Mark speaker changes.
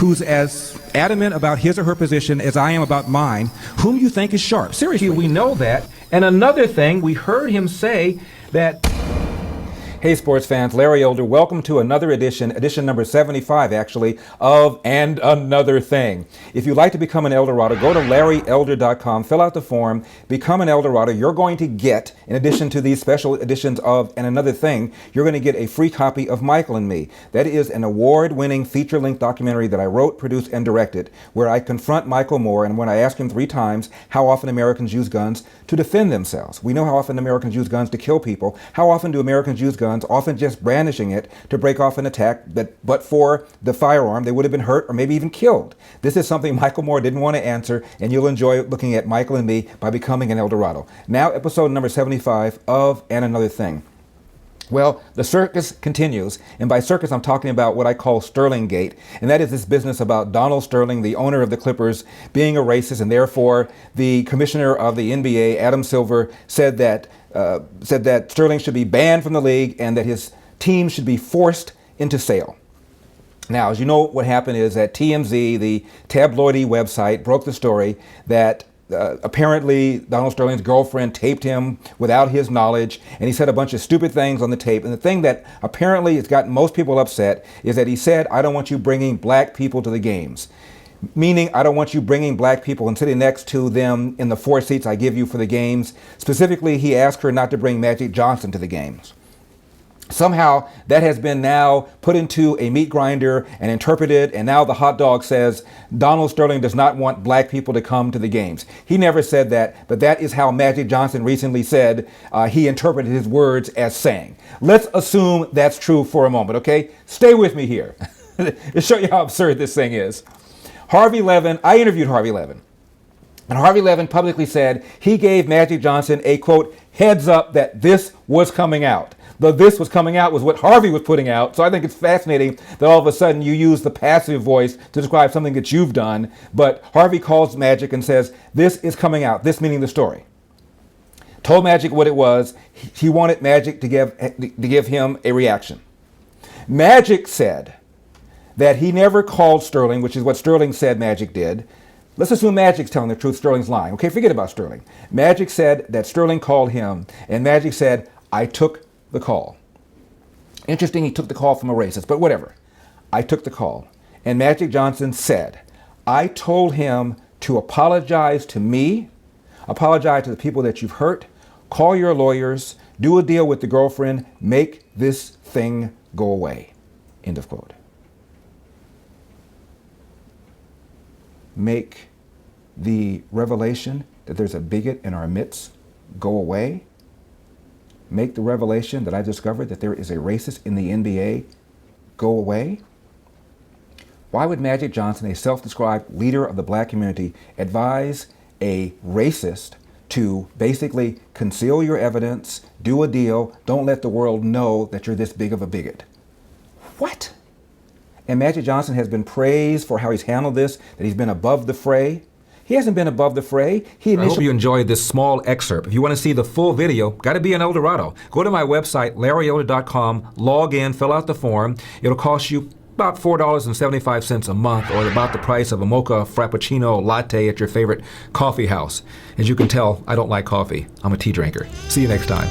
Speaker 1: who's as adamant about his or her position as I am about mine, whom you think is sharp. Seriously, we know that. And another thing, we heard him say that... Hey sports fans, Larry Elder, welcome to another edition number 75 actually, of And Another Thing. If you'd like to become an Eldorado, go to LarryElder.com, fill out the form, become an Eldorado. You're going to get, in addition to these special editions of And Another Thing, you're going to get a free copy of Michael and Me. That is an award-winning feature-length documentary that I wrote, produced, and directed, where I confront Michael Moore and when I ask him 3 times how often Americans use guns to defend themselves. We know how often Americans use guns to kill people. How often do Americans use guns, often just brandishing it to break off an attack that, but for the firearm, they would have been hurt or maybe even killed? This is something Michael Moore didn't want to answer, and you'll enjoy looking at Michael and Me by becoming an Eldorado. Now, episode number 75 of And Another Thing. Well, the circus continues, and by circus I'm talking about what I call Sterling Gate, and that is this business about Donald Sterling, the owner of the Clippers, being a racist, and therefore the commissioner of the NBA, Adam Silver, said that Sterling should be banned from the league and that his team should be forced into sale. Now, as you know, what happened is that TMZ, the tabloidy website, broke the story that apparently Donald Sterling's girlfriend taped him without his knowledge, and he said a bunch of stupid things on the tape. And the thing that apparently has gotten most people upset is that he said, "I don't want you bringing black people to the games." Meaning, I don't want you bringing black people and sitting next to them in the 4 seats I give you for the games. Specifically, he asked her not to bring Magic Johnson to the games. Somehow that has been now put into a meat grinder and interpreted, and now the hot dog says Donald Sterling does not want black people to come to the games. He never said that, but that is how Magic Johnson recently said he interpreted his words as saying. Let's assume that's true for a moment, okay? Stay with me here to show you how absurd this thing is. Harvey Levin, I interviewed Harvey Levin, and Harvey Levin publicly said he gave Magic Johnson a, quote, heads up that this was coming out. The "this was coming out" was what Harvey was putting out. So I think it's fascinating that all of a sudden you use the passive voice to describe something that you've done. But Harvey calls Magic and says, "This is coming out," this meaning the story. Told Magic what it was. He wanted Magic to give him a reaction. Magic said that he never called Sterling, which is what Sterling said Magic did. Let's assume Magic's telling the truth, Sterling's lying. Okay, forget about Sterling. Magic said that Sterling called him, and Magic said, "I took the call." Interesting, he took the call from a racist, but whatever. "I took the call." And Magic Johnson said, "I told him to apologize to me, apologize to the people that you've hurt, call your lawyers, do a deal with the girlfriend, make this thing go away." End of quote. Make the revelation that there's a bigot in our midst go away? Make the revelation that I discovered that there is a racist in the NBA go away? Why would Magic Johnson, a self-described leader of the black community, advise a racist to basically conceal your evidence, do a deal, don't let the world know that you're this big of a bigot? What? And Magic Johnson has been praised for how he's handled this, that he's been above the fray. He hasn't been above the fray. I hope you enjoyed this small excerpt. If you want to see the full video, got to be an Eldorado. Go to my website, LarryElder.com, log in, fill out the form. It'll cost you about $4.75 a month, or about the price of a mocha frappuccino latte at your favorite coffee house. As you can tell, I don't like coffee. I'm a tea drinker. See you next time.